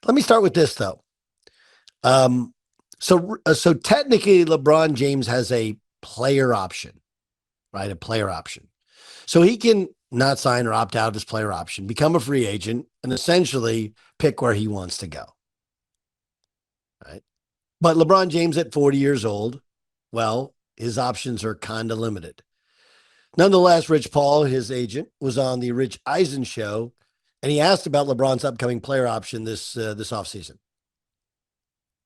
Let me start with this though. So technically, LeBron James has a player option, right? A player option, so he can not sign or opt out of his player option, become a free agent, and essentially pick where he wants to go, right? But LeBron James at 40 years old, well, his options are kind of limited. Nonetheless, Rich Paul, his agent, was on the Rich Eisen show, and he asked about LeBron's upcoming player option this offseason.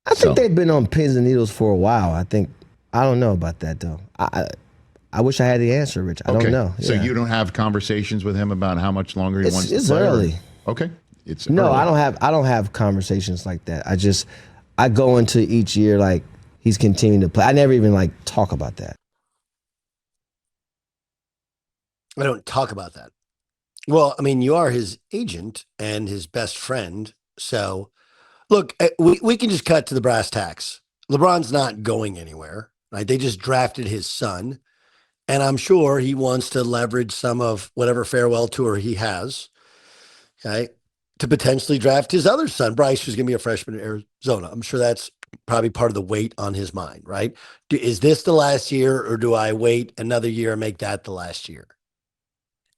I think they've been on pins and needles for a while. I don't know about that though. I wish I had the answer, Rich. I don't know. So you don't have conversations with him about how much longer he wants to play? It's early. Okay. No, early. I don't have conversations like that. I go into each year like he's continuing to play. I never even like talk about that. I don't talk about that. Well, I mean, you are his agent and his best friend. So look, we can just cut to the brass tacks. LeBron's not going anywhere, right? They just drafted his son. And I'm sure he wants to leverage some of whatever farewell tour he has, okay, to potentially draft his other son, Bryce, who's going to be a freshman in Arizona. I'm sure that's probably part of the weight on his mind, right? Is this the last year, or do I wait another year and make that the last year?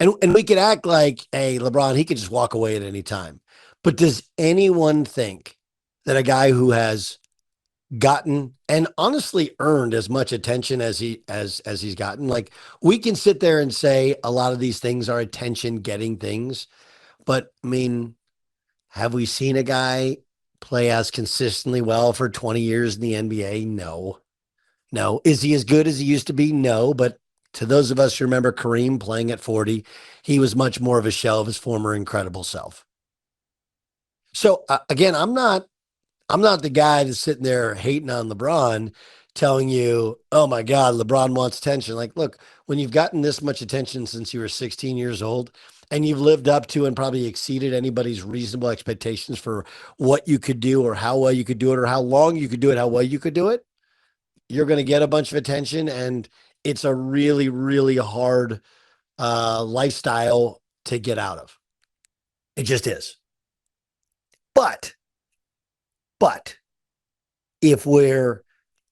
And we could act like, hey, LeBron, he could just walk away at any time. But does anyone think that a guy who has gotten and honestly earned as much attention as he's gotten, like, we can sit there and say a lot of these things are attention getting things, but I mean, have we seen a guy play as consistently well for 20 years in the NBA? No. Is he as good as he used to be? No. But to those of us who remember Kareem playing at 40, he was much more of a shell of his former incredible self. So again, I'm not the guy that's sitting there hating on LeBron, telling you, oh my God, LeBron wants attention. Like, look, when you've gotten this much attention since you were 16 years old, and you've lived up to and probably exceeded anybody's reasonable expectations for what you could do or how well you could do it or how long you could do it, how well you could do it, you're going to get a bunch of attention. And it's a really, really hard lifestyle to get out of. It just is. But if we're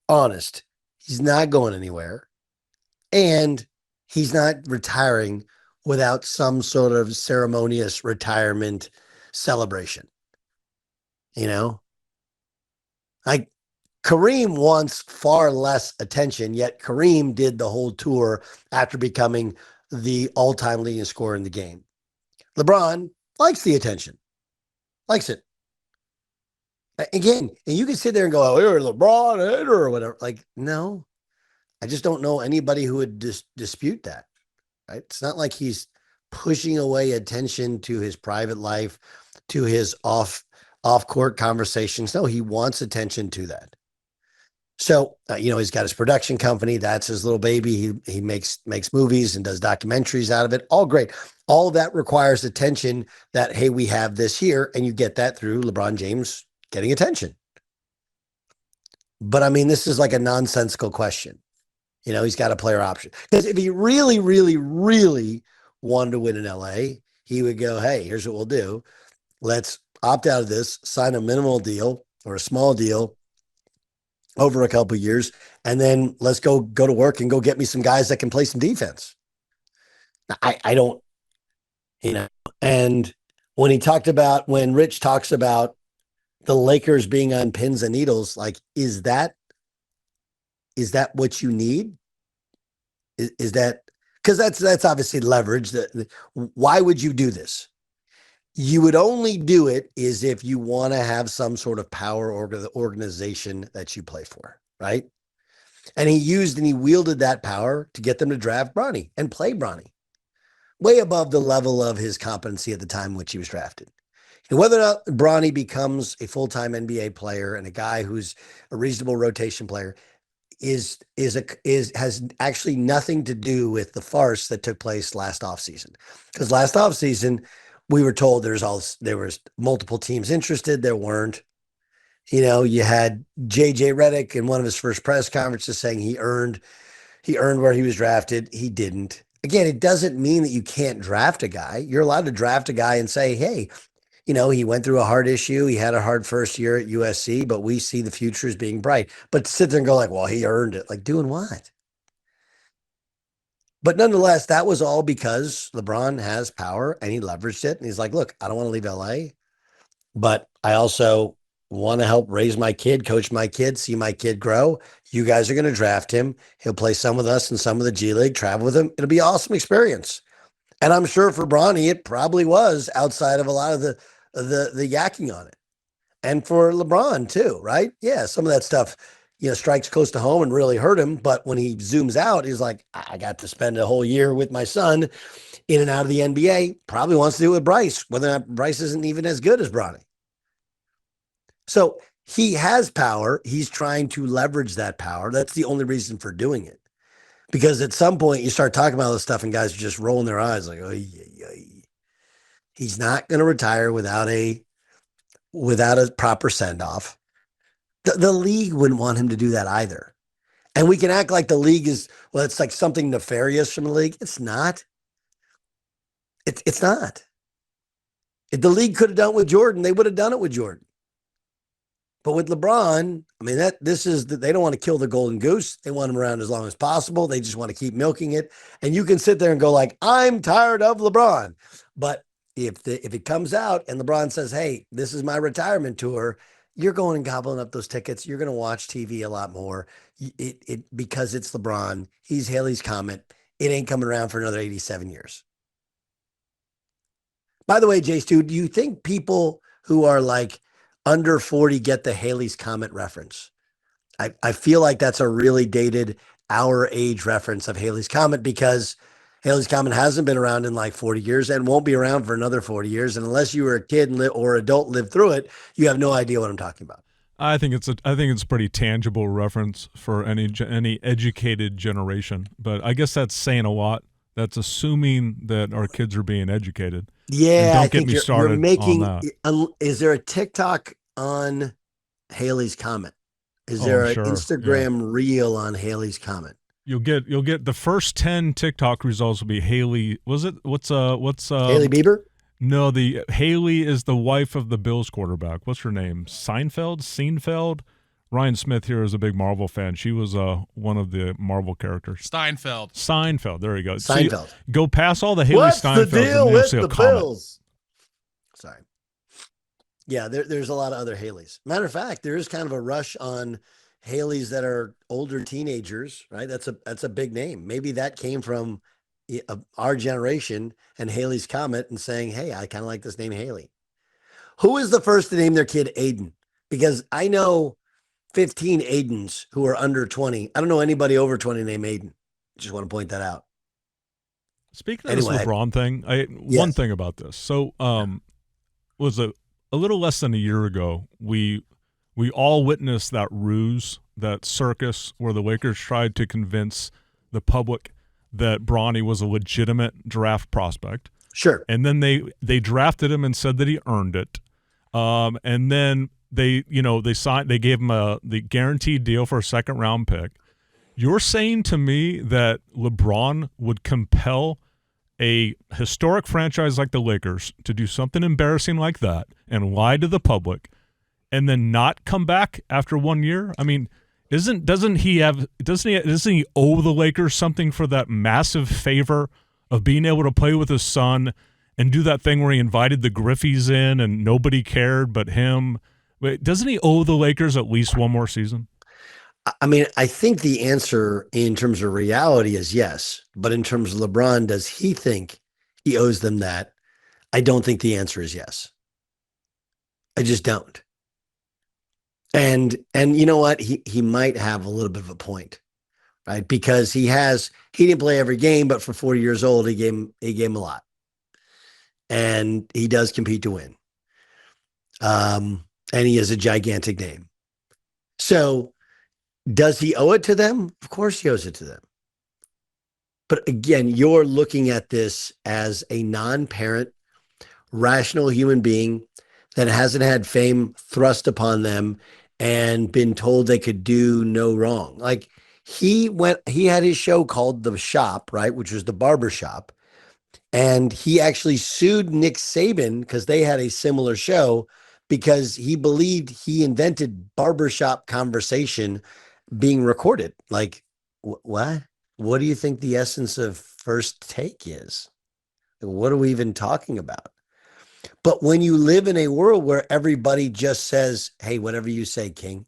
honest, he's not going anywhere, and he's not retiring without some sort of ceremonious retirement celebration. You know, like Kareem wants far less attention, yet Kareem did the whole tour after becoming the all-time leading scorer in the game. LeBron likes the attention, likes it. Again, and you can sit there and go, oh, you're LeBron hater or whatever. Like, no, I just don't know anybody who would dispute that. Right? It's not like he's pushing away attention to his private life, to his off-court conversations. No, he wants attention to that. So, he's got his production company. That's his little baby. He makes movies and does documentaries out of it. All great. All of that requires attention that, hey, we have this here, and you get that through LeBron James getting attention. But I mean, this is like a nonsensical question. He's got a player option. Because if he really, really, really wanted to win in LA, he would go, hey, here's what we'll do. Let's opt out of this, sign a minimal deal or a small deal over a couple of years, and then let's go to work and go get me some guys that can play some defense. I don't, and when Rich talks about the Lakers being on pins and needles, like, is that what you need? Is that, because that's obviously leverage. Why would you do this? You would only do it is if you want to have some sort of power organization that you play for, right? And he wielded that power to get them to draft Bronny and play Bronny way above the level of his competency at the time in which he was drafted. And whether or not Bronny becomes a full-time NBA player and a guy who's a reasonable rotation player has actually nothing to do with the farce that took place last offseason. Because last offseason, we were told there was multiple teams interested. There weren't. You had JJ Redick in one of his first press conferences saying he earned where he was drafted. He didn't. Again, it doesn't mean that you can't draft a guy. You're allowed to draft a guy and say, hey, he went through a hard issue. He had a hard first year at USC, but we see the future as being bright. But to sit there and go like, well, he earned it. Like, doing what? But nonetheless, that was all because LeBron has power and he leveraged it. And he's like, look, I don't want to leave LA, but I also want to help raise my kid, coach my kid, see my kid grow. You guys are going to draft him. He'll play some with us and some of the G League, travel with him. It'll be an awesome experience. And I'm sure for Bronny, it probably was, outside of a lot of the yakking on it. And for LeBron too, right? Yeah, some of that stuff, strikes close to home and really hurt him. But when he zooms out, he's like, I got to spend a whole year with my son in and out of the NBA. Probably wants to do it with Bryce, whether or not Bryce isn't even as good as Bronny. So he has power. He's trying to leverage that power. That's the only reason for doing it. Because at some point you start talking about this stuff and guys are just rolling their eyes like, oh, he's not going to retire without a proper send-off. The league wouldn't want him to do that either. And we can act like the league it's like something nefarious from the league. It's not. It's not. If the league could have done it with Jordan, they would have done it with Jordan. But with LeBron, I mean, they don't want to kill the golden goose. They want him around as long as possible. They just want to keep milking it. And you can sit there and go like, I'm tired of LeBron. But if it comes out and LeBron says, hey, this is my retirement tour, you're going and gobbling up those tickets. You're going to watch TV a lot more. Because it's LeBron. He's Haley's Comet. It ain't coming around for another 87 years. By the way, Jace, do you think people who are like under 40 get the Haley's Comet reference? I feel like that's a really dated our age reference of Haley's Comet, because Haley's Comet hasn't been around in like 40 years and won't be around for another 40 years. And unless you were a kid or adult lived through it, you have no idea what I'm talking about. I think it's a pretty tangible reference for any educated generation. But I guess that's saying a lot. That's assuming that our kids are being educated. Yeah, don't get me started on that. Is there a TikTok on Haley's Comet? Is there an Instagram reel on Haley's Comet? You'll get the first 10 TikTok results will be Haley. What's Haley Bieber? No, the Haley is the wife of the Bills quarterback. What's her name? Seinfeld? Ryan Smith here is a big Marvel fan. She was one of the Marvel characters. Seinfeld. There you go. Seinfeld. So go past all the Haley Steinfelds. What's the deal with the Bills? Comet. Sorry. Yeah, there's a lot of other Haleys. Matter of fact, there is kind of a rush on Haleys that are older teenagers, right? That's a big name. Maybe that came from our generation and Haley's Comet and saying, hey, I kind of like this name Haley. Who is the first to name their kid Aiden? Because I know 15 Aidens who are under 20. I don't know anybody over 20 named Aiden. Just want to point that out. Speaking of this LeBron thing, one thing about this. So was a little less than a year ago, we all witnessed that ruse, that circus where the Lakers tried to convince the public that Bronny was a legitimate draft prospect. Sure. And then they drafted him and said that he earned it. And then they gave him the guaranteed deal for a second round pick. You're saying to me that LeBron would compel a historic franchise like the Lakers to do something embarrassing like that and lie to the public and then not come back after 1 year? I mean, doesn't he owe the Lakers something for that massive favor of being able to play with his son and do that thing where he invited the Griffies in and nobody cared but him? Doesn't he owe the Lakers at least one more season? I mean, I think the answer in terms of reality is yes. But in terms of LeBron, does he think he owes them that? I don't think the answer is yes. I just don't. And you know what? He might have a little bit of a point, right? Because he didn't play every game, but for 40 years old, he gave him a lot. And he does compete to win. And he is a gigantic name. So does he owe it to them? Of course he owes it to them. But again, you're looking at this as a non-parent, rational human being that hasn't had fame thrust upon them and been told they could do no wrong. Like he had his show called The Shop, right? Which was the barber shop. And he actually sued Nick Saban because they had a similar show because he believed he invented barbershop conversation being recorded. Like, what? What do you think the essence of First Take is? What are we even talking about? But when you live in a world where everybody just says, hey, whatever you say, King,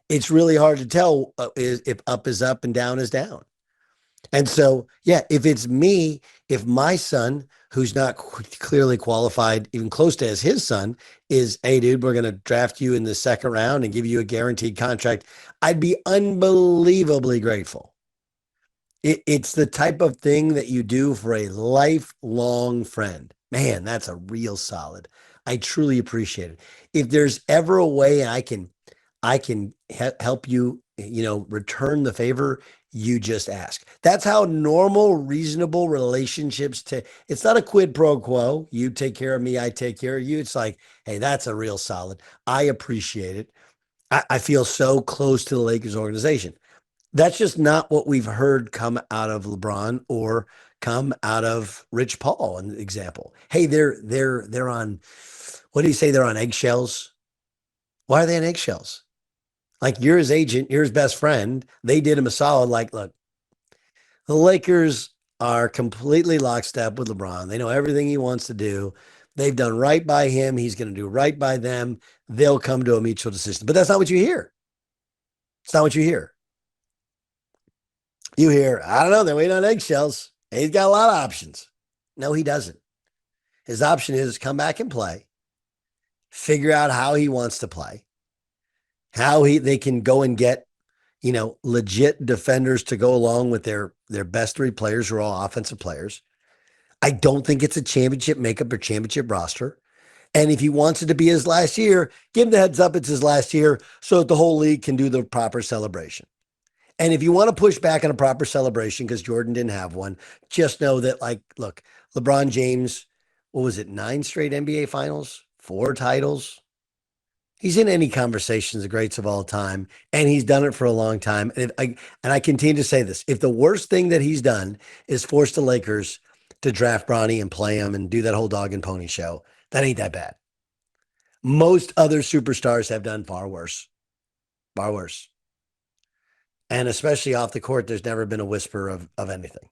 it's really hard to tell if up is up and down is down. And so, yeah, if it's me, if my son, who's not clearly qualified, even close to as his son, is, hey, dude, we're going to draft you in the second round and give you a guaranteed contract, I'd be unbelievably grateful. It's the type of thing that you do for a lifelong friend. Man, that's a real solid. I truly appreciate it. If there's ever a way I can help you, return the favor, you just ask. That's how normal, reasonable relationships it's not a quid pro quo. You take care of me, I take care of you. It's like, hey, that's a real solid. I appreciate it. I feel so close to the Lakers organization. That's just not what we've heard come out of LeBron or come out of Rich Paul, an example. Hey, they're on, what do you say? They're on eggshells. Why are they on eggshells? Like, you're his agent, you're his best friend. They did him a solid. Like, look, the Lakers are completely lockstep with LeBron. They know everything he wants to do. They've done right by him. He's going to do right by them. They'll come to a mutual decision. But that's not what you hear. It's not what you hear. You hear, I don't know, they're waiting on eggshells. He's got a lot of options. No, he doesn't. His option is come back and play, figure out how he wants to play, how they can go and get, legit defenders to go along with their best three players who are all offensive players. I don't think it's a championship makeup or championship roster. And if he wants it to be his last year, give him the heads up it's his last year so that the whole league can do the proper celebration. And if you want to push back on a proper celebration because Jordan didn't have one, just know that, look, LeBron James, what was it, 9 straight NBA finals, 4 titles? He's in any conversations, the greats of all time, and he's done it for a long time. And I continue to say this. If the worst thing that he's done is force the Lakers to draft Bronny and play him and do that whole dog and pony show, that ain't that bad. Most other superstars have done far worse. Far worse. And especially off the court, there's never been a whisper of anything.